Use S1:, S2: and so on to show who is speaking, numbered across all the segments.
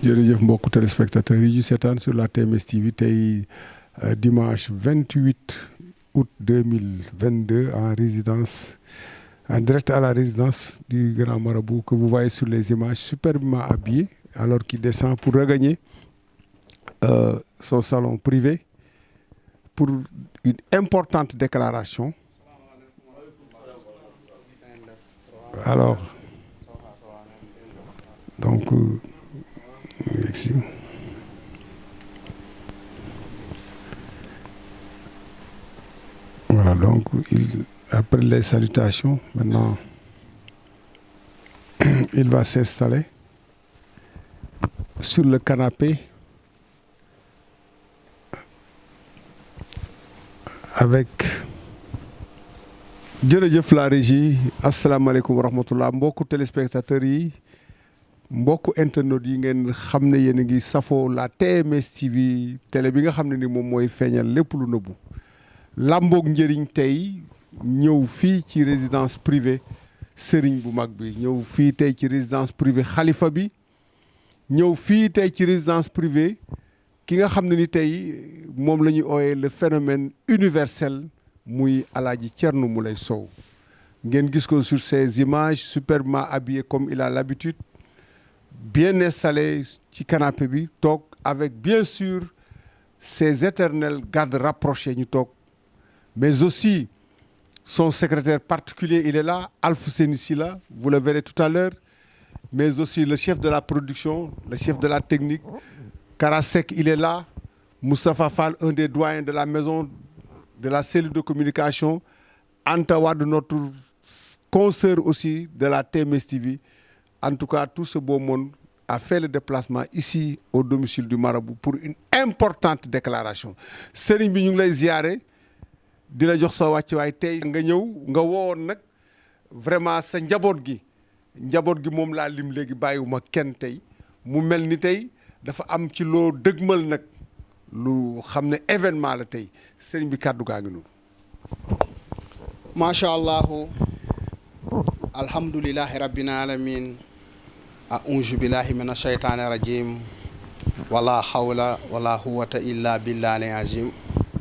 S1: jërëjëf mbokku téléspectateurs yi ñu seetaan sur la TMS TV tey dimanche 28 août 2022 en résidence en direct à la résidence du grand marabout que vous voyez sur les images superbement habillé alors qu'il descend pour regagner son salon privé pour une importante déclaration. Alors donc merci. Voilà, donc après les salutations, maintenant il va s'installer sur le canapé avec jërëjëf la régie. Asalaamaaleykum wa rahmatullah mbokku téléspectateurs yi mbokku internautes yi ngeen xam ne yéen a ngi safoo la TMS TV télé bi nga xam ne ni moom mooy feeñal lépp lu nëbbu làmboog njëriñ tey ñëw fii ci résidence privée sëriñ bu mag bi ñëw fii tey ci résidence privée xalifa bi ñëw fii tey ci résidence privée ki nga xam ne ni tey moom la ñuy ooyee le phénomène universel muy Alaaji Thierno Moulé Sow ngeen gis ko sur ces images superbement habillé comme il a l'habitude bien installé ci canapé bi toog avec bien sûr ses éternels gardes rapprochés ñu toog mais aussi son secrétaire particulier il est là Alfousseni Sylla vous le verrez tout à l'heure mais aussi le chef de la production le chef de la technique Karasek il est là Moustapha Fall un des doyens de la maison de la cellule de communication Anta Wade notre consoeur aussi de la TMS TV. En tout cas, tout ce beau monde a fait le déplacement ici au domicile du marabout pour une importante déclaration. Sëriñ bi ñu ngi lay ziyaare di la jox sa wàccuwaay tey nga ñëw nga woowoon nag vraiment sa njaboot gi moom laa lim léegi bàyyiwuma kenn tey mu mel ni tey dafa am ci loo dëgmal nag lu xam ne événement la tey sëriñ bi kàddu gaa ngi noonu.
S2: macha allahu alhamdulillahi rabbil alamin a'uuzu billahi mina shaytaani rajim wala hawla wala quwwata illa billahi azim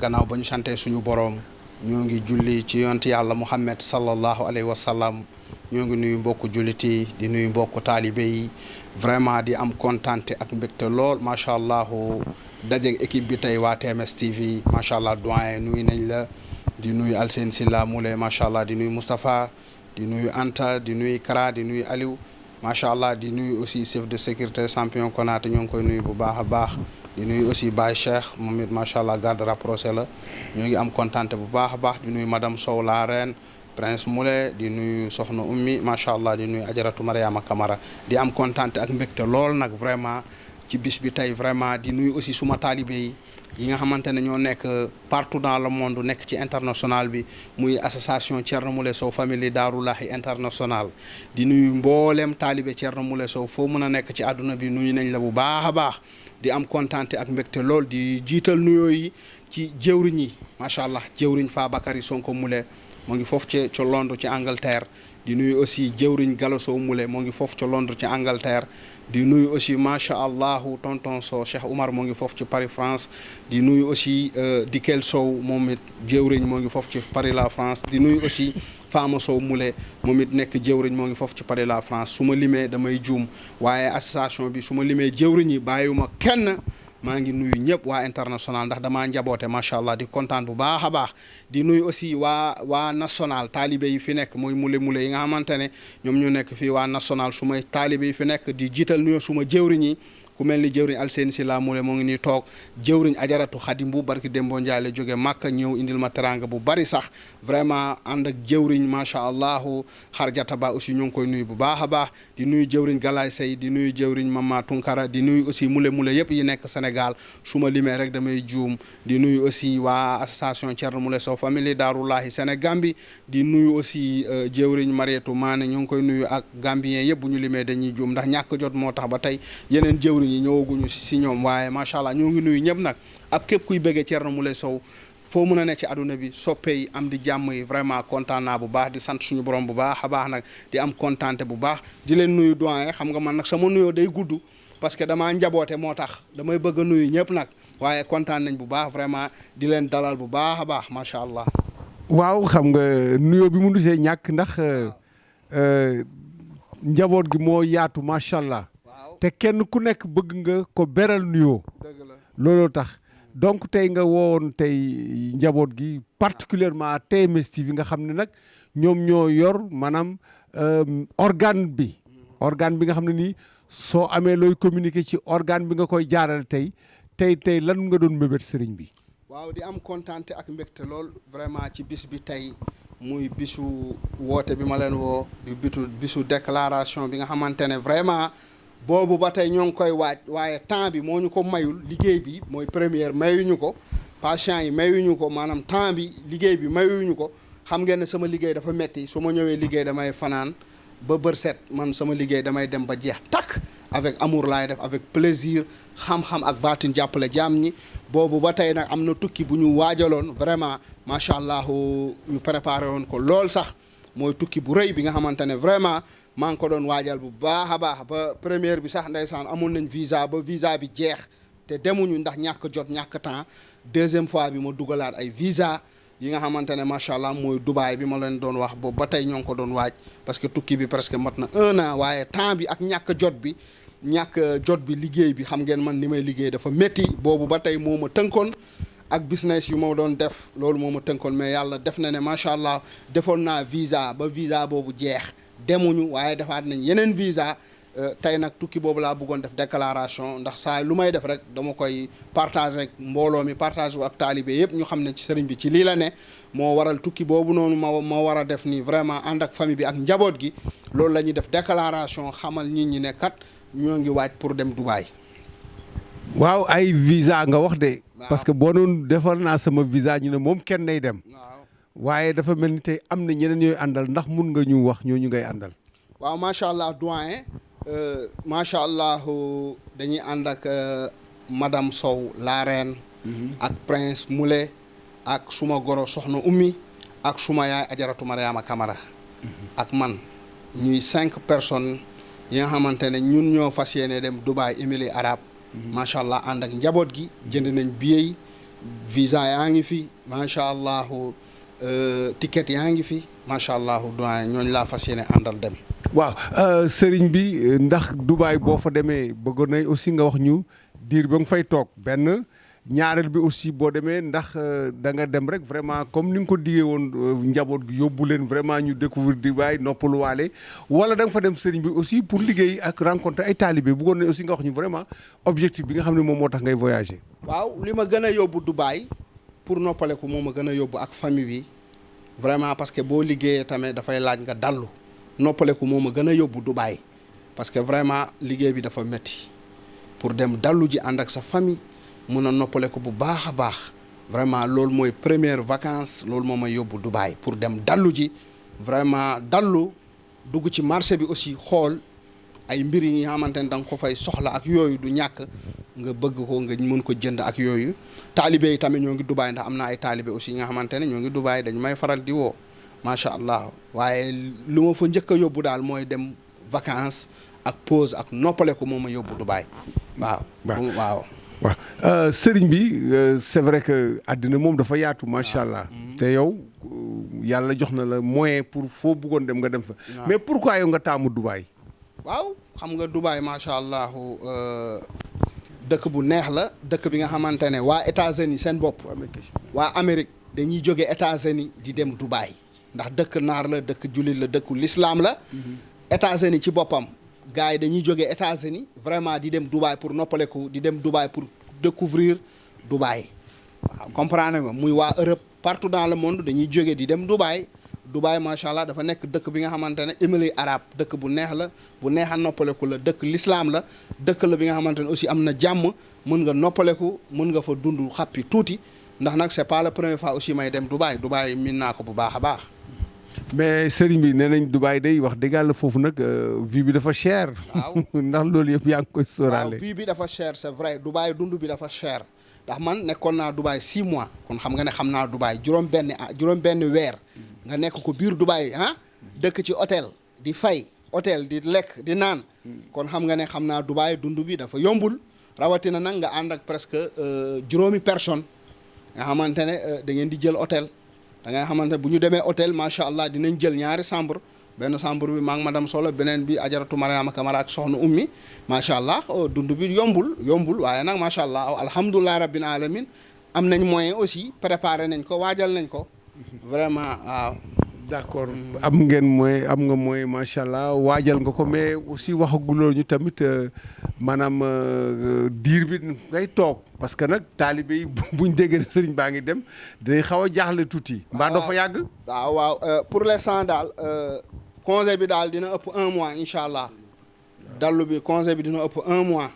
S2: gannaaw ba ñu santee suñu boroom ñoo ngi julli ci yonent yàlla Muhammad sallallahu alayhi wa sallam ñoo ngi nuyu mbokku jullit yi di nuyu mbokku taalibe yi vraiment di am kontante ak mbégte lool macha allah dajeeg équipe bi tey waa TMS TV macha allah doyen nuyu nañ la di nuyu Alseen Sylla Moulé macha allah di nuyu Moustapha di nuyu Anta di nuyu Kara di nuyu Aliou macha allah di nuyu aussi chef de sécurité champion Konaté ñoo ngi koy nuyu bu baax a baax di nuyu aussi Baye Cheikh moom it macha allah garde rapproché la ñoo ngi am kontante bu baax a baax di nuyu madame Sow la reine Prince Moulé di nuyu Soxna Ummi macha allah di nuyu Ajaratu Mariama Kamara di am kontante ak mbégte lool nag vraiment ci bis bi tey vraiment di nuyu aussi suma taalibe yi nga xamante ne ñoo nekk partout dans le monde nekk ci international bi muy association Thierno Moulé Sow famille Daarulahi international di nuyu mbooleem taalibe Thierno Moulé Sow foo mën a nekk ci àdduna bi nuyu nañ la bu baax a baax di am kontante ak mbégte lool di jiital nuyoo yi ci jëwriñ yi macha allah jëwriñ Fabakary Sonko Moulé moo ngi foofu ca Londres ci Angleterre di nuyu aussi jëwriñ Gallo Sow Moulé moo ngi foofu ca Londres ci Angleterre di nuyu aussi macha allah tonton Sow Cheikh Oumar moo ngi foofu ci Paris France di nuyu aussi Dikel Sow moom it jëwriñ moo ngi foofu ci Paris la France di nuyu aussi Fama Sow Moulé moom it nekk jëwriñ moo ngi foofu ci Paris la France su ma limee damay juum waaye association bi su ma limee jëwriñ yi bàyyiwuma kenn maa ngi nuyu ñëpp waa international ndax damaa njaboote macha allah di kontaan bu baax a baax di nuyu aussi waa national taalibe yi fi nekk mooy Moulé yi nga xamante ne ñoom ñu nekk fii waa national su may taalibe yi fi nekk di jiital nuyu suma jëwriñ yi ku mel ni jëwriñ Alseen Sylla Moulé moo ngi nii toog jëwriñ Ajaratu Xadim bu barki Dembo Ndiaye la jóge Màkka ñëw indil ma teranga bu bari sax vraiment ànd ak jëwriñ macha allah Xarjata Ba aussi ñu ngi koy nuyu bu baax a baax di nuyu jëwriñ Galaay Sey di nuyu jëwriñ Mama Tunkara di nuyu aussi Moulé yëpp yi nekk Sénégal su ma limee rek damay juum di nuyu aussi waa association Thierno Moulé Sow famille Daarulahi Sénégambie di nuyu aussi jëwriñ Marietou Mané ñu ngi koy nuyu ak Gambien yëpp bu ñu limee dañuy juum ndax ñàkk jot moo tax ba tey yeneen jëwriñ yi ñëwaguñu si ñoom waaye macha allah ñoo ngi nuyu ñëpp nag ak képp kuy bëggee Thierno Moulé Sow foo mën a ne ci àdduna bi soppe yi am di jàmm yi vraiment kontaan naa bu baax di sant suñu borom bu baax a baax nag di am kontaante bu baax di leen nuyu doyen xam nga man nag sama nuyoo day gudd parce que damaa njaboote moo tax damay bëgg a nuyu ñëpp nag waaye kontaan nañ bu baax vraiment di leen dalal bu baax a baax macha allah.
S1: waaw xam nga nuyoo bi mënu see ñàkk ndax njaboot gi moo yaatu macha allah. te kenn ku nekk bëgg nga ko beral nuyoo.
S2: dëgg la
S1: looloo tax donc tey nga woowoon tey njaboot gi particulièrement TMS TV nga xam ne nag ñoom ñoo yor maanaam organe bi nga xam ne nii soo amee looy communiquer ci organe bi nga koy jaarale tey lan nga doon mébét sëriñ bi.
S2: waaw di am kontaante ak mbégte lool vraiment ci bis bi tey muy bisu woote bi ma leen woo di bisu déclaration bi nga xamante ne vraiment boobu ba tey ñoo ngi koy waaj waaye temps bi moo ñu ko mayul liggéey bi mooy première mayuñu ko patient yi mayuñu ko maanaam temps bi liggéey bi mayuñu ko xam ngeen ne sama liggéey dafa metti su ma ñëwee liggéey damay fanaan ba bër set man sama liggéey damay dem ba jeex takk avec amour laay def avec plaisir xam-xam ak baatin jàppale jaam ñi boobu ba tey nag am na tukki bu ñu waajaloon vraiment macha allah ñu préparé woon ko lool sax mooy tukki bu rëy bi nga xamante ne vraiment maa ngi ko doon waajal bu baax a baax ba première bi sax ndeysaan amoon nañ visa ba visa bi jeex te demuñu ndax ñàkk jot ñàkk temps deuxième fois bi ma dugalaat ay visa yi nga xamante ne macha allah mooy Dubaï bi ma leen doon wax boobu ba tey ñoo ngi ko doon waaj parce que tukki bi presque mat na 1 an waaye temps bi ak ñàkk jot bi liggéey bi xam ngeen man ni may liggéey dafa métti boobu ba tey moo ma tënkoon ak business yu ma doon def loolu moo ma tënkoon mais yàlla def na ne macha allah defoon naa visa ba visa boobu jeex demuñu waaye defaat nañ yeneen visa tey nag tukki boobu laa bëggoon def déclaration ndax saa lu may def rek dama koy partager rek mbooloo mi partage wu ak taalibe yëpp ñu xam ne ci sëriñ bi ci lii la ne moo waral tukki boobu noonu ma war a def nii vraiment ànd ak famille bi ak njaboot gi loolu la ñuy def déclaration xamal nit ñi ne kat ñoo ngi waaj pour dem Dubaï.
S1: waaw ay visa nga wax de. parce que boo doon defar naa sama visa ñu ne moom kenn day dem. waaye dafa mel ni tey am na ñeneen ñooy àndal ndax mun nga ñu wax ñooñu ngay àndal.
S2: waaw macha allah doyen macha allah dañuy ànd ak madame Sow la reine. ak prince Moulé ak suma goro soxna Ummi ak suma yaay ajaratu Mariama Camara. ak man ñuy 5 personnes yi nga xamante ne ñun ñoo fas yéene dem Dubaï Émirats arabes. macha allah ànd ak njaboot gi jënd nañ billet yi visa yaa ngi fi macha allah ticket yaa ngi fi macha allah doyen ñooñu laa fas yéene àndal dem.
S1: waaw sëriñ bi ndax Dubaï boo fa demee bëggoon nañ aussi nga wax ñu diir ba nga fay toog benn ñaareel bi aussi boo demee ndax da nga dem rek vraiment comme ni nga ko diggee woon njaboot gi yóbbu leen vraiment ñu découvrir Dubaï noppaluwaale wala da nga fa dem sëriñ bi aussi pour liggéey ak rencontrer ay talibé bëggoon nañ aussi nga wax ñu vraiment objectif bi nga xam ne moom moo tax ngay voyager.
S2: waaw li ma gën a yóbbu Dubaï pour noppaleku moo ma gën a yóbbu ak famille bi vraiment parce que boo liggéeyee tamit dafay laaj nga dallu noppaleku moo ma gën a yóbbu Dubaï parce que vraiment liggéey bi dafa métti pour dem dallu ji ànd ak sa famille. mun a noppale ko bu baax a baax vraiment loolu mooy première vacance loolu moo may yóbbu Dubaï pour dem dallu ji vraiment dallu dugg ci marché bi aussi xool ay mbir yi nga xamante ne da nga ko fay soxla ak yooyu du ñàkk nga bëgg ko nga mën ko jënd ak yooyu taalibe yi tamit ñoo ngi Dubaï ndax am na ay taalibe aussi nga xamante ne ñoo ngi Dubaï dañu may faral di woo macha allah waaye lu ma fa njëkk a yóbbu daal mooy dem vacance ak pause ak noppale ko moo ma yóbbu Dubaï waaw waaw
S1: sëriñ bi c'est vrai que àddina moom dafa yaatu macha allah te yow yàlla jox na la moyen pour foo bëggoon dem nga dem fa mais pourquoi yow nga taamu Dubaï.
S2: waaw xam nga Dubaï macha allah dëkk bu neex la dëkk bi nga xamante ne waa États-Unis seen bopp waa Amérique dañuy jóge États-Unis di dem Dubaï ndax dëkk naar la dëkk jullit la dëkku l'islam la États-Unis ci boppam gars yi dañuy jógee États-Unis vraiment di dem Dubaï pour noppaleku di dem Dubaï pour découvrir Dubaï waaw comprendre nga muy waa Europe partout dans le monde dañuy jógee di dem Dubaï Dubaï macha allah dafa nekk dëkk bi nga xamante ne Émirats arabes dëkk bu neex la bu neex a noppaleku la dëkk l'islam la dëkk la bi nga xamante ne aussi am na jàmm mën nga noppaleku mën nga fa dund xappi tuuti ndax nag c'est pas la première fois aussi may dem Dubaï Dubaï miin naa ko bu baax a baax.
S1: mais sëriñ bi nee nañ Dubaï day wax dëgg yàlla foofu nag vie bi dafa cher.
S2: waaw
S1: ndax loolu yëpp yaa ngi koy sóoraale.
S2: waaw vie bi dafa cher c'est vrai Dubaï dund bi dafa cher ndax man nekkoon naa Dubaï 6 mois kon xam nga ne xam naa Dubaï juróom benn weer nga nekk ko biir Dubaï ah dëkk ci hôtel di fay hôtel di lekk di naan kon xam nga ne xam naa Dubaï dund bi dafa yombul rawatina nag nga ànd ak presque juróomi personne nga xamante ne da ngeen di jël hôtel da ngay xamante ne bu ñu demee hôtel macha allah dinañ jël ñaari chambre benn chambre bi maa ngi madame Solo beneen bi ajaratu Mariama Kamara ak soxna ummi macha allah dund bi yombul waaye nag macha allah alhamdulilah rabbil alamin am nañ moyen aussi préparé nañ ko waajal nañ ko vraiment waaw.
S1: d'accord am ngeen mooy am nga mooy macha allah waajal nga ko mais aussi waxaguloo ñu tamit maanaam diir bi ngay toog parce que nag taalibe yi buñ déggee ne sëriñ baa ngi dem dinañ xaw a jaaxle tuuti. mbaa doo fa yàgg.
S2: waaw pour l'instant daal congé bi daal dina ëpp 1 mois incha allah dallu bi congé bi dina ëpp 1 mois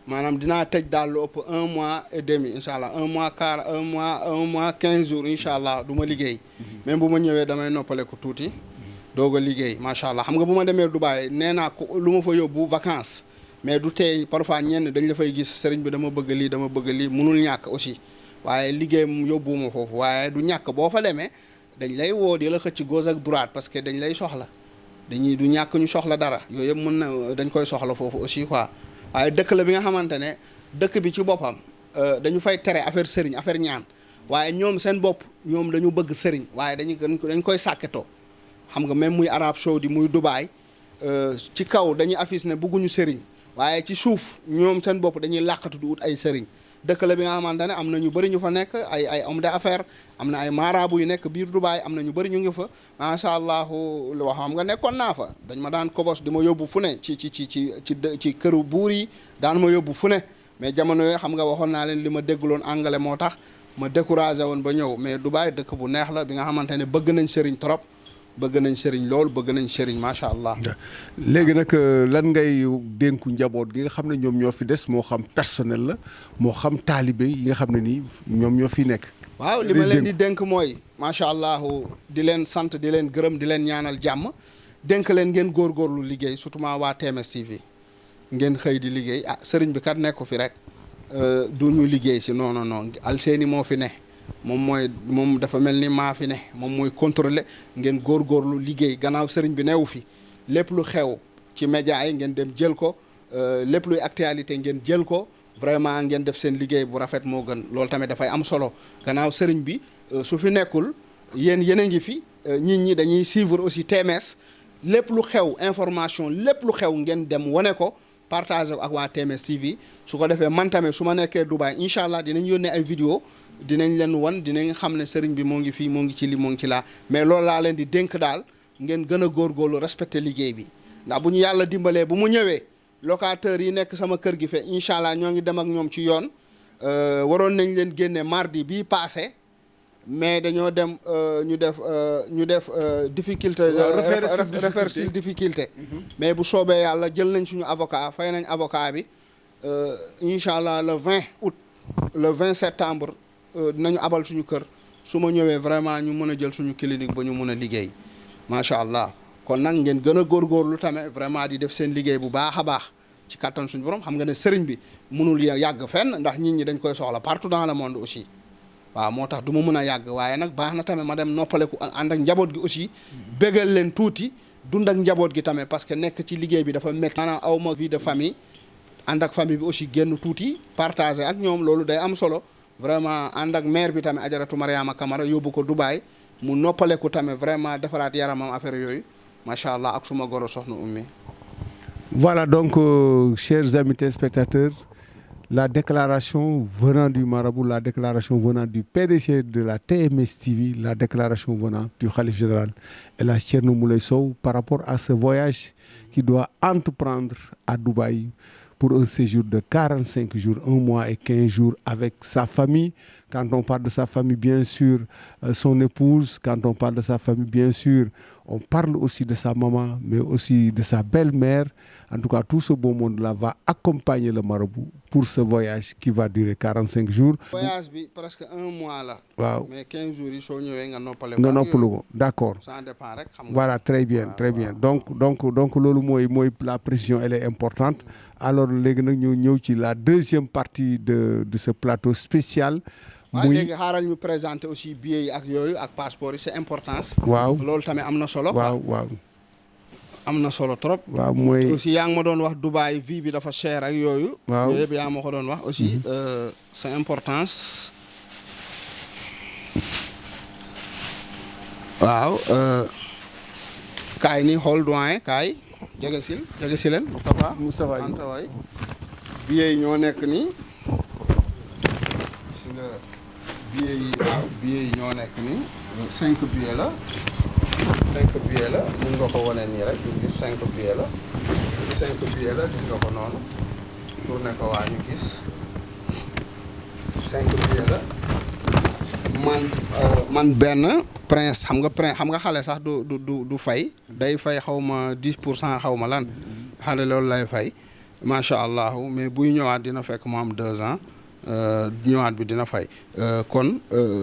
S2: maanaam dinaa tëj daal lu ëpp 1 mois et demi incha allah 1 mois 15 jours incha allah du ma liggéey. même bu ma ñëwee damay noppale ko tuuti doog a liggéey macha allah xam nga bu ma demee Dubaï nee naa ko lu ma fa yóbbu vacances mais du tey parfois ñenn dañ la fay gis sëriñ bi dama bëgg lii munul ñàkk aussi waaye liggéey mu yóbbuwuma foofu waaye du ñàkk boo fa demee dañ lay woo di la xëcc gauche ak droite parce que dañ lay soxla du ñàkk ñu soxla dara yooyu yëpp mën na dañ koy soxla foofu aussi quoi waaye dëkk la bi nga xamante ne dëkk bi ci boppam dañu fay tere affaire sëriñ affaire ñaan waaye ñoom seen bopp ñoom dañu bëgg sëriñ waaye dañ koy sàkketoo xam nga même muy Arab Saoudi muy Dubaï ci kaw dañuy affiche ne bëgguñu sëriñ waaye ci suuf ñoom seen bopp dañuy làqatu di wut ay sëriñ dëkk la bi nga xamante ne am na ñu bëri ñu fa nekk ay homme d'affaires am na ay marabu yu nekk biir Dubaï am na ñu bëri ñu ngi fa macha allah lu wax xam nga nekkoon naa fa dañ ma daan kobos di ma yóbbu fu ne ci këru buur yi daan ma yóbbu fu ne mais jamono yooyu xam nga waxoon naa leen li ma déggloon anglais moo tax ma découragé woon ba ñëw mais Dubaï dëkk bu neex la bi nga xamante ne bëgg nañ sëriñ trop bëgg nañ sëriñ lool bëgg nañ sëriñ macha allah.
S1: léegi nag lan ngay dénku njaboot gi nga xam ne ñoom ñoo fi des moo xam personnel la moo xam taalibe yi nga xam ne nii ñoom ñoo fi nekk.
S2: waaw li ma leen di dénk mooy macha allah di leen sant di leen gërëm di leen ñaanal jàmm dénk leen ngeen góorgóorlu liggéey surtout waa TMS TV ngeen xëy di liggéey sëriñ bi kat nekku fi rek du ñu liggéey si non Alseeni moo fi ne. moom dafa mel ni maa fi ne moom mooy contrôler ngeen góorgóorlu liggéey gannaaw sëriñ bi newu fi lépp lu xew ci média yi ngeen dem jël ko lépp luy actualité ngeen jël ko vraiment ngeen def seen liggéey bu rafet moo gën loolu tamit dafay am solo gannaaw sëriñ bi su fi nekkul yéen a ngi fi nit ñi dañuy suivre aussi TMS lépp lu xew information lépp lu xew ngeen dem wane ko partager ak waa TMS TV su ko defee man tamit su ma nekkee Dubaï incha allah dinañ yónnee ay vidéo dinañ leen wan dinañ xam ne sëriñ bi moo ngi fii moo ngi ci li moo ngi ci laa mais loolu laa leen di dénk daal ngeen gën a góorgóorlu respecté liggéey bi ndax bu ñu yàlla dimbalee bu mu ñëwee locataires yi nekk sama kër gi fe incha allah ñoo ngi dem ak ñoom ci yoon waroon nañ leen génne mardi bii passé mais dañoo dem ñu def difficulté référé difficulté mais bu soobee yàlla jël nañ suñu avocat fay nañ avocat bi incha allah le 20 août le 20 septembre dinañu abal suñu kër su ma ñëwee vraiment ñu mën a jël suñu clinique ba ñu mën a liggéey macha allah kon nag ngeen gën a góorgóorlu tamit vraiment di def seen liggéey bu baax a baax ci kattan suñu borom xam nga ne sëriñ bi mënul yàgg fenn ndax nit ñi dañ koy soxla partout dans le monde aussi waaw moo tax du ma mën a yàgg waaye nag baax na tamit ma dem noppaleku ànd ak njaboot gi aussi bégal leen tuuti dund ak njaboot gi tamit parce que nekk ci liggéey bi dafa métti maanaam aw ma vie de famille ànd ak famille bi aussi génn tuuti partager ak ñoom loolu day am solo vraiment ànd ak mère bi tamit ajaratu Mariama Kamara yóbbu ko Dubaï mu noppaleku tamit vraiment defaraat yaramam affaire yooyu macha allah ak suma goro soxna ummi.
S1: Voilà donc chers amis téléspectateurs, la déclaration venant du marabout, la déclaration venant du PDG de la TMS TV, la déclaration venant du khalife général El Hadj Thierno Moulay Sow par rapport à ce voyage qu'il doit entreprendre à Dubaï pour un séjour de 45 jours, 1 mois et 15 jours avec sa famille. Quand on parle de sa famille, bien sûr, son épouse. Quand on parle de sa famille, bien sûr, on parle aussi de sa maman, mais aussi de sa belle-mère. En tout cas, tout ce beau monde-là va accompagner le marabout pour ce voyage qui va durer 45 jours.
S2: Voyage bi presque 1 mois là.
S1: Waaw.
S2: Mais 15 jours yi soo ñëwee nga noppale.
S1: Nga noppalu ko, d'accord.
S2: Ça dépend rek xam nga.
S1: Voilà, très bien, très bien. Donc loolu mooy la précision, elle est importante. Alors léegi nag ñu ñëw ci la deuxième partie de ce plateau spécial.
S2: waaw léegi xaaral ñu présenter aussi billets yi ak yooyu ak passeport yi c'est importance.
S1: waaw
S2: loolu tamit am na solo.
S1: waaw waaw.
S2: am na solo trop.
S1: waaw mooy
S2: aussi yaa ngi ma doon wax Dubaï vie bi dafa cher ak yooyu.
S1: waaw
S2: yooyu yëpp yaa ma ko doon wax aussi. c'est importance. waaw. kaay ni xool doyen kaay. jege si leen Moustapha Anta waay. billets yi ñoo nekk nii. billets yi waaw billets yi ñoo nekk nii. 5 billets la. 5 billets la mun nga ko wane nii rek gis 5 billets la 5 billets la gis nga ko noonu tourné ko waa ñu gis 5 billets la man benn prince xam nga xale sax du fay day fay xaw ma 10% xaw ma lan xale loolu lay fay macha allah mais buy ñëwaat dina fekk mu am 2 ans ñëwaat bi dina fay kon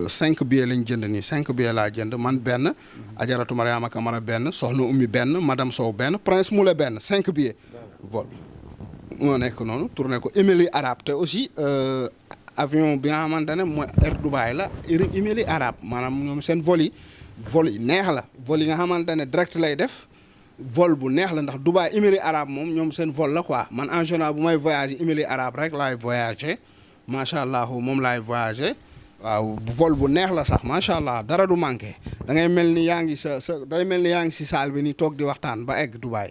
S2: 5 billets lañ jënd nii 5 billets laa jënd man benn Ajaratu Mariama Kamara benn Soxna Ummi benn madame Sow benn Prince Moulé benn 5 billets vol moo nekk noonu tourné ko Émilie Arabe te aussi avion bi nga xamante ne mooy Air Dubaï la Émilie Arabe maanaam ñoom seen vol yi neex la vol yi nga xamante ne direct lay def vol bu neex la ndax Dubaï Émilie Arabe moom ñoom seen vol la quoi man en général bu may voyager Émilie Arabe rek laay voyager macha allah moom laay voyager waaw vol bu neex la sax macha allah dara du manqué da ngay mel ni yaa ngi day mel ni yaa ngi si salle bi ni toog di waxtaan ba egg Dubaï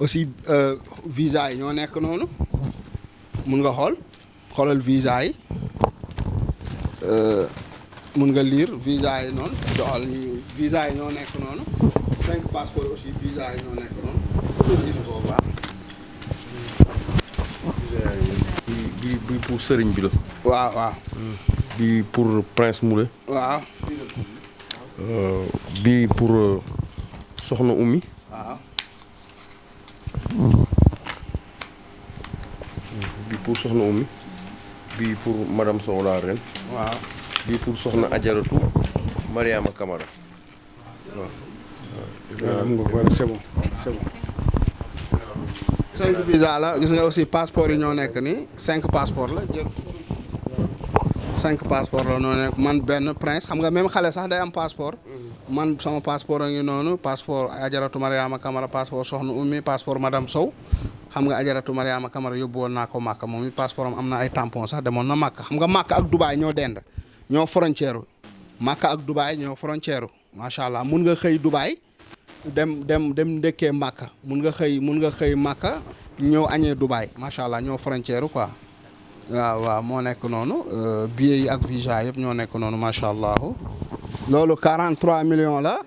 S2: aussi visa yi ñoo nekk noonu mun nga xoolal visa yi mun nga lire visa yi noonu doxal ñu visa yi ñoo nekk noonu 5 passeports aussi visa yi ñoo nekk noonu
S3: bi pour sëriñ bi la.
S2: waaw.
S3: bi pour Prince Moulé.
S2: waaw.
S3: bi pour Soxna Oumy.
S2: waaw.
S3: bi pour Soxna Oumy. bi pour madame Sow la reine.
S2: waaw.
S3: bi pour Soxna Ajaratu Mariama Kamara.
S1: voilà c'est bon.
S2: 5 visa la gis nga aussi passeport yi ñoo nekk nii 5 passeport la jël 5 passeport la ñoo nekk man benn prince xam nga même xale sax day am passeport man sama passeport a ngi noonu passeport Ajaratu Mariama Kamara passeport Soxna Oumy passeport madame Sow xam nga Ajaratu Mariama Kamara yóbbu woon naa ko Màkka moom it passeport am na ay tampon sax demoon na Màkka xam nga Màkka ak Dubaï ñoo dend ñoo frontière Màkka ak Dubaï ñoo frontière macha allah mun nga xëy Dubaï dem ndekkee Màkka mun nga xëy Màkka ñëw añee Dubaï macha allah ñoo frontière quoi waaw moo nekk noonu billets yi ak visa yëpp ñoo nekk noonu macha allah loolu 43 millions la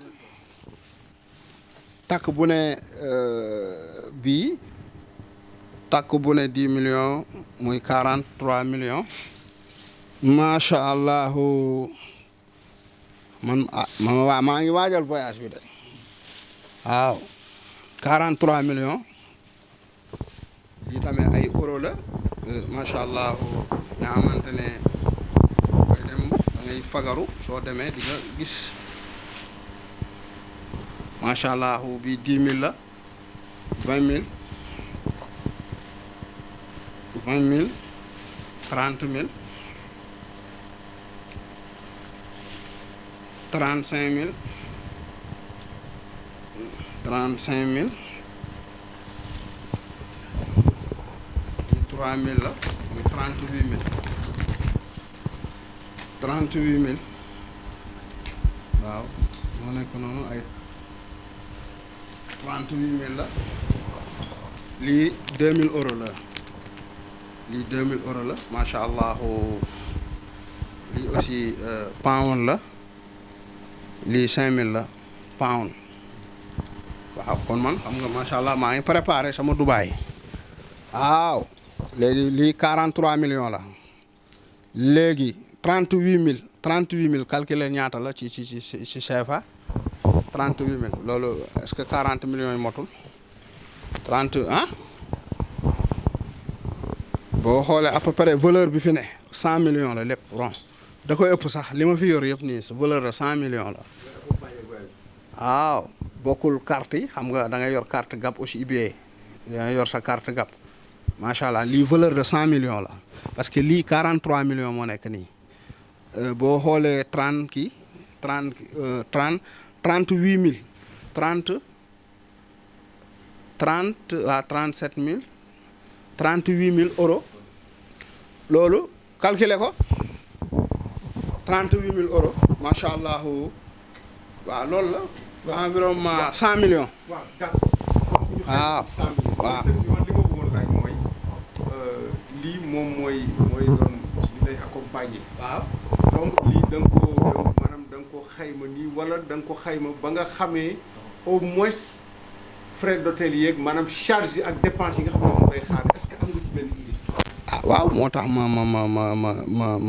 S2: takk bu ne bii takk bu ne 10 millions muy 43 millions macha allah maa ngi waajal voyage bi de. waaw 43 millions lii tamit ay euro la macha allah nga xamante ne koy dem da ngay fagaru soo demee di nga gis macha allah bi 10 000 la 20 000 20 000 30 000 35 000 35 000 di 3 000 la muy 38 000 38 000 waaw moo nekk noonu ay 38 000 la lii 2000 euros la lii 2000 euros la macha allah lii aussi pound la lii 5000 la pound. waaw kon man xam nga macha allah maa ngi préparé sama Dubaï waaw léegi lii 43 millions la léegi 38 000 calculer ñaata la ci CFA 38 000 loolu est-ce que 40 millions yi motul 30 ah boo xoolee à peu près valeur bi fi ne 100 millions la lépp ron da koy ëpp sax li ma fi yor yëpp nii valeur de 100 millions la waaw. bokkul carte yi xam nga da ngay yor carte GAB aussi IBA da ngay yor sa carte GAB macha allah lii valeur de 100 millions la parce que lii 43 millions moo nekk nii boo xoolee 38 000 30 37 000 38 000 euros loolu calculer ko 38 000 euros macha allah waaw loolu la environnement 100 millions.
S1: waaw d'accord.
S2: waaw waaw
S1: li ma bëggoon laaj mooy lii moom mooy doon li lay accompagner.
S2: waaw
S1: donc lii da nga koo maanaam da nga ko xayma nii wala da nga ko xayma ba nga xamee au moins frais d'hôtel yeeg maanaam charge yi ak dépense yi nga xam ne moom lay xaar est-ce que am nga ci benn idée.
S2: ah waaw moo tax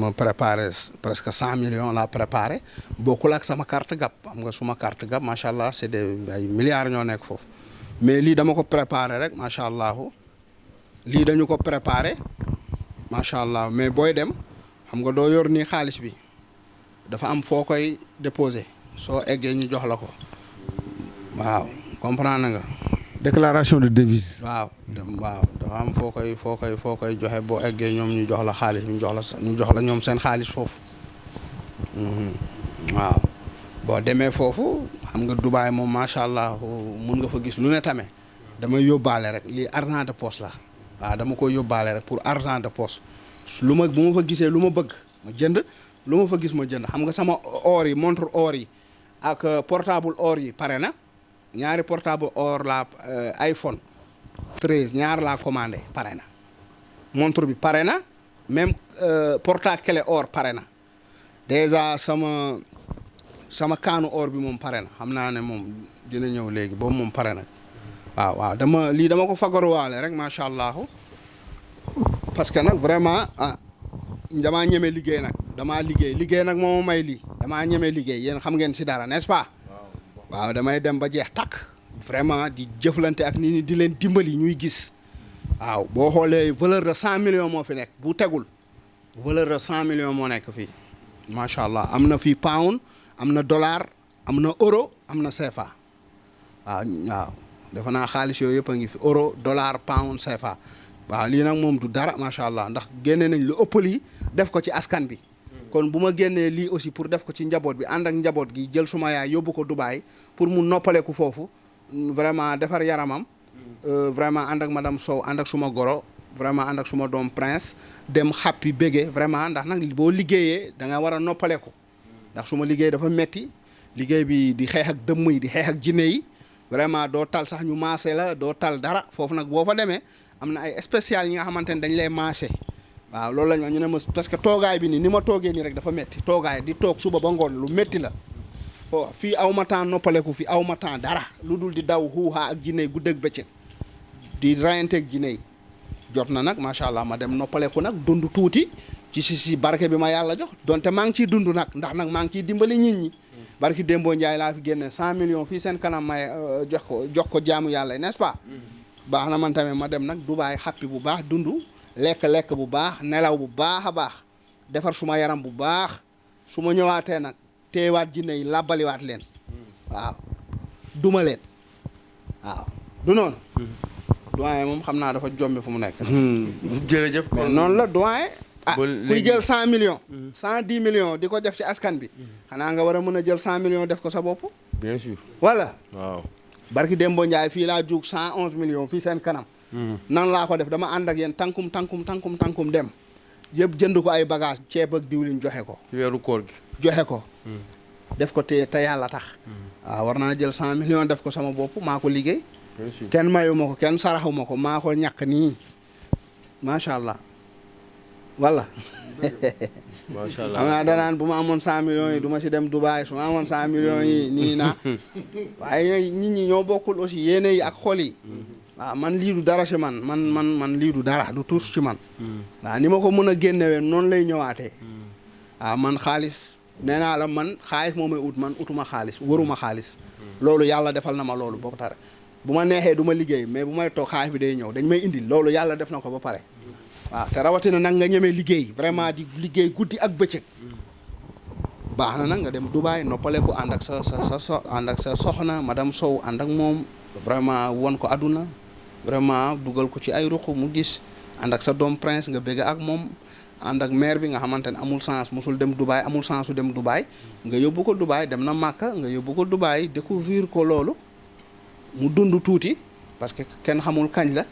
S2: ma préparé presque 100 millions laa préparé bokkul ak sama carte GAB xam nga suma carte GAB macha allah c'est des ay milliards ñoo nekk foofu mais lii dama ko préparé rek macha allah lii dañu ko préparé macha allah mais booy dem xam nga doo yor nii xaalis bi dafa am foo koy déposer soo eggee ñu jox la ko waaw comprendre nga.
S1: déclaration de devise.
S2: waaw dafa am foo koy joxe boo eggee ñoom ñu jox la xaalis ñu jox la ñoom seen xaalis foofu waaw boo demee foofu xam nga Dubaï moom macha allah mun nga fa gis lu ne tamit damay yóbbaale rek lii argent de poche la waaw dama koy yóbbaale rek pour argent de poche bu ma fa gisee lu ma bëgg ma jënd lu ma fa gis ma jënd xam nga sama or yi montre or yi ak portable or yi pare na. ñaari portable or la iPhone 13 ñaar laa commandé pare na montre bi pare na même portable clé or pare na déjà sama kaanu or bi moom pare na xam naa ne moom dina ñëw léegi boobu moom pare na waaw dama ko fagaruwaale rek macha allah parce que nag vraiment damaa ñeme liggéey nag liggéey nag moo may lii damaa ñeme liggéey yéen xam ngeen si dara n'est-ce pas. waaw damay dem ba jeex takk vraiment di jëflante ak nit ñi di leen dimbali ñuy gis waaw boo xoolee valeur de 100 millions moo fi nekk bu tegul valeur de 100 millions moo nekk fii macha allah am na fii pound am na dollar am na euro am na CFA waaw defe naa xaalis yooyu yëpp a ngi fi euro dollar pound CFA waaw lii nag moom du dara macha allah ndax génne nañ lu ëpp lii def ko ci askan bi. kon bu ma génnee lii aussi pour def ko ci njaboot bi ànd ak njaboot gi jël suma yaay yóbbu ko Dubaï pour mu noppaleku foofu vraiment defar yaramam vraiment ànd ak madame Sow ànd ak suma goro vraiment ànd ak suma doom prince dem xappi bége vraiment ndax nag boo liggéeyee da nga war a noppaleku ndax suma liggéey dafa metti liggéey bi di xeex ak dëmm yi di xeex ak jinne yi vraiment doo tal sax ñu maase la doo tal dara foofu nag boo fa demee am na ay spécial yi nga xamante ne dañ lay maase waaw loolu lañ wax ñu ne ma parce que toogaay bi ni ma toogee nii rek dafa métti toogaay di toog suba ba ngoon lu métti la fii aw ma temps noppaleku fii aw ma temps dara lu dul di daw xuuxaa ak jinne guddeeg bëccëg di rayanteeg jinne yi jot na nag macha allah ma dem noppaleku nag dund tuuti ci si barke bi ma yàlla jox donte maa ngi ciy dund nag ndax nag maa ngi ciy dimbali nit ñi barki Dembo Ndiaye laa fi génne 100 millions fii seen kanam may jox ko jaamu yàlla n'est-ce pas baax na man tamit ma dem nag Dubaay xappi bu baax dund lekk bu baax nelaw bu baax a baax defar suma yaram bu baax su ma ñëwaatee nag teewaat jinne yi làbbaliwaat leen waaw duma leen waaw du noonu doyen moom xam naa dafa jombi fu mu nekk
S3: jërëjëf kon
S2: noonu la doyen kuy jël 100 millions 110 millions di ko def ci askan bi xanaa nga war a mën a jël 100 millions def ko sa bopp
S3: bien sûr
S2: voilà
S3: waaw
S2: barki Dembo Ndiaye fii laa juug 111 millions fii seen kanam nan laa ko def dama ànd ak yéen tankum dem yëpp jënd ko ay bagage ceeb ak diwlin joxe ko
S3: weeru koor gi
S2: joxe ko def ko te yàlla tax waaw war naa jël 100 millions def ko sama bopp maa ko liggéey kenn mayu ma ko kenn saraxu ma ko maa ko ñàkk nii macha allah walla
S3: macha allah
S2: xam naa danaan bu ma amoon 100 millions yi du ma si dem Dubaï su ma amoon 100 millions yi nii naa waaye nit ñi ñoo bokkul aussi yéene yi ak xol yi waaw man lii du dara ci man lii du dara du tuus ci man waaw ni ma ko mën a génnewee noonu lay ñëwaatee waaw man xaalis nee naa la man xaalis moo may ut man utuma xaalis waruma xaalis loolu yàlla defal na ma loolu ba pare bu ma neexee du ma liggéey mais bu may toog xaalis bi day ñëw dañ may indil loolu yàlla def na ko ba pare waaw te rawatina nag nga ñemee liggéey vraiment di liggéey guddi ak bëccëg baax na nag nga dem Dubaï noppaleku ànd ak sa soxna madame Sow ànd ak moom vraiment won ko àdduna vraiment dugal ko ci ay ruq mu gis ànd ak sa doom prince nga bëgg ak moom ànd ak maire bi nga xamante ne amul sens musul dem Dubaï amul sens su dem Dubaï nga yóbbu ko Dubaï dem na Màkka nga yóbbu ko Dubaï découvrir ko loolu mu dund tuuti parce que kenn xamul kañ la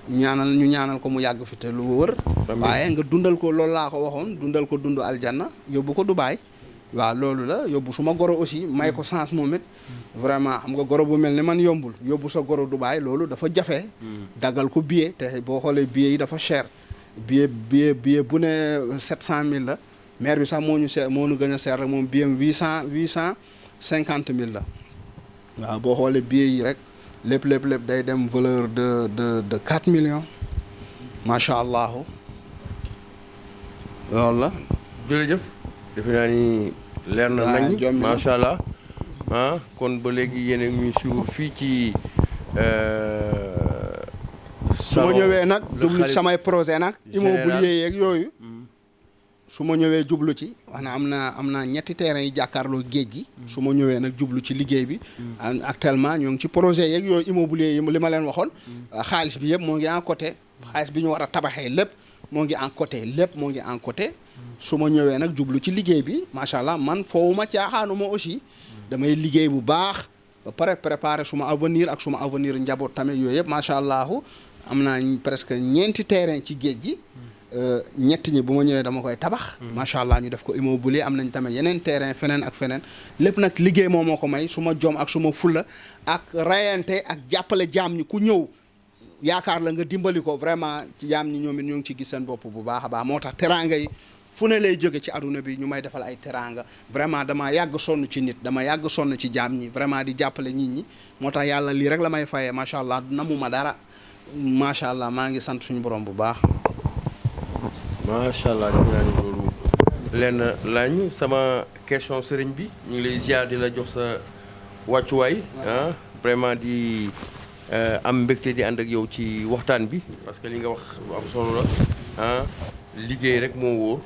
S2: ñu ñaanal ko mu yàgg fi te lu wër waaye nga dundal ko loolu laa ko waxoon dundal ko dund aljanna yóbbu ko Dubaay waaw loolu la yóbbu suma goro aussi may ko chance moom it vraiment xam nga goro bu mel ni man yombul yóbbu sa goro Dubaay loolu dafa jafe daggal ko billet te boo xoolee billet yi dafa cher billet bu ne 700 000 la maire bi sax moo ñu gën a seer rek moom billet 850 000 la waaw boo xoolee billet yi rek lépp day dem valeur de 4 millions macha allah loolu la.
S3: jërëjëf defe naa ni leer na nañ macha allah kon ba léegi yéen a ngi suivre fii ci.
S2: su ma ñëwee nag jublu ci samay projet nag immobilier yeeg yooyu su ma ñëwee jublu ci wax na am na ñetti terrain yi jàkkaarloo géej gi su ma ñëwee nag jublu ci liggéey bi actuellement ñoo ngi ci projet yeeg yooyu immobilier yi li ma leen waxoon xaalis bi yëpp moo ngi en côté xaalis bi ñu war a tabaxee lépp moo ngi en côté lépp moo ngi en côté su ma ñëwee nag jublu ci liggéey bi macha allah man foowuma caaxaanuma aussi damay liggéey bu baax ba pare préparer suma avenir ak suma avenir njaboot tamit yooyu yëpp macha allah am naa presque ñeenti terrain ci géej gi ñett ñi bu ma ñëwee dama koy tabax macha allah ñu def ko immobilier am nañ tamit yeneen terrain feneen ak feneen lépp nag liggéey moom moo ko may su ma jom ak su ma fulla ak rayante ak jàppale jaam ñi ku ñëw yaakaar la nga dimbali ko vraiment jaam ñi ñoom it ñoo ngi ci gis seen bopp bu baax a baax moo tax teranga yi fu ne lay jóge ci aduna bi ñu may defal ay teranga vraiment dama yàgg sonn ci nit dama yàgg sonn ci jaam ñi vraiment di jàppale nit ñi moo tax yàlla lii rek la may fayee macha allah namuma dara macha allah maa ngi sant suñu borom bu baax.
S3: macha allah def naa ni loolu lenn lañ sama question sëriñ bi ñu ngi lay ziar di la jox sa wàccuwaay vraiment di am mbégte di ànd ak yow ci waxtaan bi parce que li nga wax lu am solo la liggéey rek moo wóor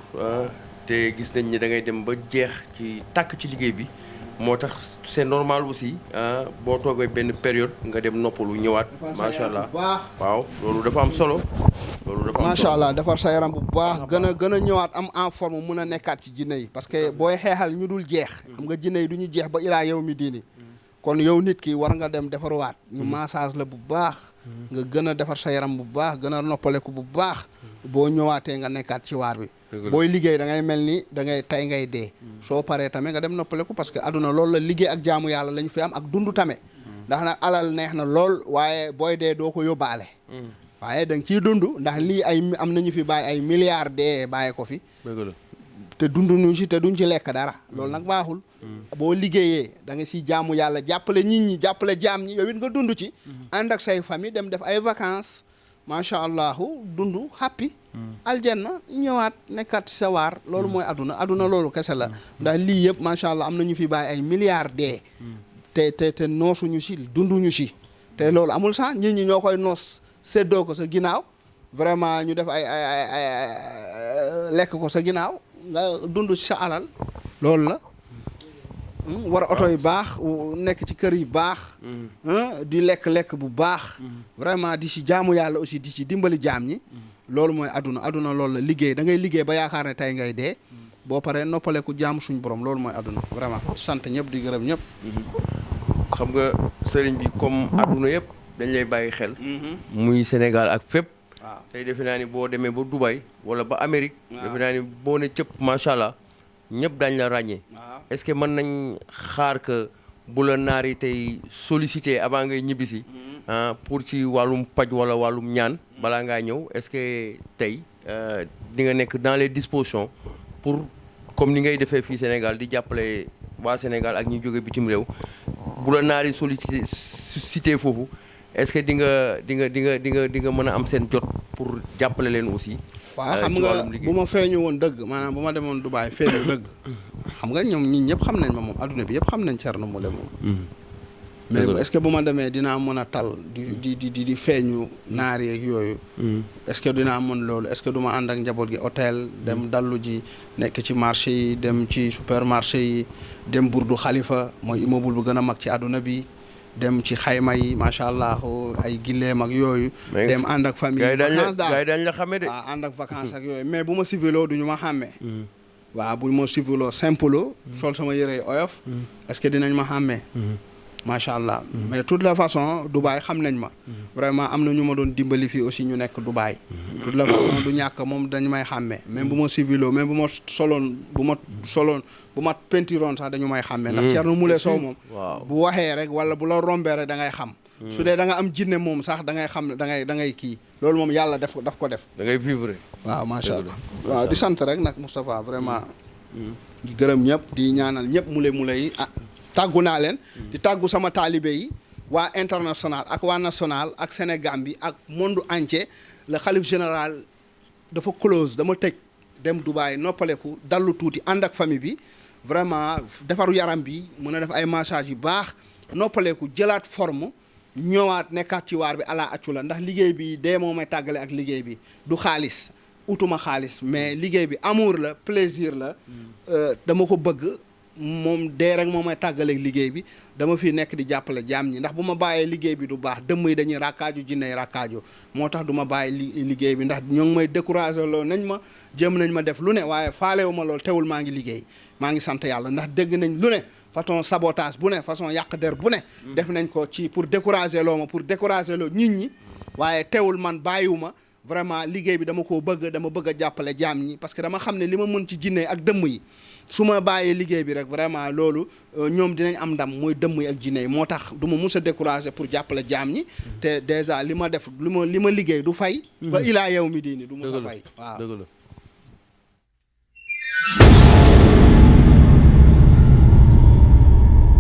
S3: te gis nañ ni da ngay dem ba jeex ci tàkk ci liggéey bi moo tax c'est normal aussi boo toogee benn période nga dem noppalu ñëwaat macha allah waaw loolu dafa am solo.
S2: macha allah defar sa yaram bu baax gën a ñëwaat am en forme mun a nekkaat ci jinne yi parce que booy xeexal ñu dul jeex xam nga jinne yi du ñu jeex ba ilaa yow mi diini kon yow nit ki war nga dem defaruwaat ñu massage la bu baax nga gën a defar sa yaram bu baax gën a noppaleku bu baax boo ñëwaatee nga nekkaat ci waar bi booy liggéey da ngay mel ni da ngay tey ngay dee soo paree tamit nga dem noppaleku parce que aduna loolu la liggéey ak jaamu yàlla lañ fi am ak dundu tamit ndax nag alal neex na lool waaye booy dee doo ko yóbbaale waaye da nga ciy dund ndax lii am nañu fi bàyyi ay milliards dee bàyyi ko fi te dunduñu ci te duñ ci lekk dara loolu nag baaxul boo liggéeyee da nga siy jaamu yàlla jàppale nit ñi jàppale jaam ñi yow it nga dund ci ànd ak say famille dem def ay vacances macha allah dund happy aljanna ñëwaat nekkaat ci sa waar loolu mooy aduna loolu kese la ndax lii yëpp macha allah am nañu fi bàyyi ay milliards dee te noosuñu ci dunduñu ci te loolu amul sax nit ñi ñoo koy noos séddoo ko sa ginnaaw vraiment ñu def ay lekk ko sa ginnaaw nga dund ci sa alal loolu la war a oto yu baax nekk ci kër yi baax di lekk bu baax vraiment di ci jaamu yàlla aussi di ci dimbali jaam ñi loolu mooy aduna loolu la liggéey da ngay liggéey ba yaakaar ne tey ngay dee boo paree noppaleku jaamu suñu borom loolu mooy aduna vraiment sant ñëpp di gërëm ñëpp
S3: xam nga sëriñ bi comme aduna yëpp dañ lay bàyyi xel muy Sénégal ak fépp tey defe naa ni boo demee ba Dubaï wala ba Amérique defe naa ni boo ne cëpp macha allah ñëpp daañ la ràññee est-ce que mën nañ xaar que bu la naar yi tey sollicité avant ngay ñibbisi pour ci wàllum paj wala wàllum ñaan balaa ngaa ñëw est-ce que tey di nga nekk dans les dispositions pour comme ni ngay defee fii Sénégal di jàppale waa Sénégal ak ñi jóge bitim réew bu la naar yi sollicité foofu est-ce que di nga mën a am seen jot pour jàppale leen aussi.
S2: waaw xam nga bu ma feeñu woon dëgg maanaam bu ma demoon Dubaï feeñu dëgg xam nga ñoom ñi ñëpp xam nañ ma moom adduna bi yëpp xam nañ Thierno Moule moom. mais est-ce que bu ma demee dinaa mën a tal di feeñu naar yeeg yooyu. est-ce que dinaa mën loolu est-ce que du ma ànd ak njaboot gi hôtel dem dallu ji nekk ci marché yi dem ci supermarché yi dem Burdu Khalifa mooy immeuble bu gën a mag ci adduna bi. dem ci xayma yi macha allah ay gileem ak yooyu. dem ànd ak famille. vacances daal
S3: dañ la xame de.
S2: waaw ànd ak vacances ak yooyu mais bu ma civiloo du ñu ma xàmmee. waaw bu ma civiloo simple sol sama yére oyof. est-ce que dinañ ma xàmmee. macha allah mais toute la façon Dubaï xam nañ ma vraiment am na ñu ma doon dimbali fii aussi ñu nekk Dubaï toute la façon du ñàkk moom dañu may xàmmee même bu ma civilo même bu ma peinturoon sax dañu may xàmmee ndax Thierno Moule Sow moom bu waxee rek wala bu la rombee rek da ngay xam su dee da nga am jinne moom sax da ngay xam da ngay kii loolu moom yàlla daf ko def
S3: da ngay vivre
S2: waaw macha allah waaw di sant rek nag Moustapha vraiment di gërëm ñëpp di ñaanal ñëpp mule yi tàggu naa leen di tàggu sama taalibe yi waa international ak waa national ak Sénégal bi ak monde entier le xalif général dafa close dama tëj dem Dubaï noppaleku dallu tuuti ànd ak famille bi vraiment defaru yaram bi mën a def ay massage yu baax noppaleku jëlaat forme ñëwaat nekkaat ci waar bi ala accu la ndax liggéey bi dee moo may tàggale ak liggéey bi du xaalis utuma xaalis mais liggéey bi amour la plaisir la dama ko bëgg moom dee rek moo may tàggaleeg liggéey bi dama fi nekk di jàppale jaam ñi ndax bu ma bàyyee liggéey bi du baax dëmm yi dañuy rakkaaju jinne yi rakkaaju moo tax du ma bàyyi liggéey bi ndax ñoo ngi may découragé loolu nañ ma jëm nañ ma def lu ne waaye faalewu ma loolu teewul maa ngi liggéey maa ngi sant yàlla ndax dégg nañ lu ne façon sabotage bu ne façon yàq der bu ne def nañ ko ci pour décourager loo ma pour décourager loo nit ñi waaye teewul man bàyyiwuma vraiment liggéey bi dama bëgg a jàppale jaam ñi parce que dama xam ne li ma mën ci jinne ak dëmm yi su ma bàyyee liggéey bi rek vraiment loolu ñoom dinañ am ndam mooy dëmm yi ak jinne yi moo tax du ma mus a décourager pour jàppale jaam ñi te déjà li ma def li ma liggéey du fay ba ilaa yow mi diini du mus a fay waaw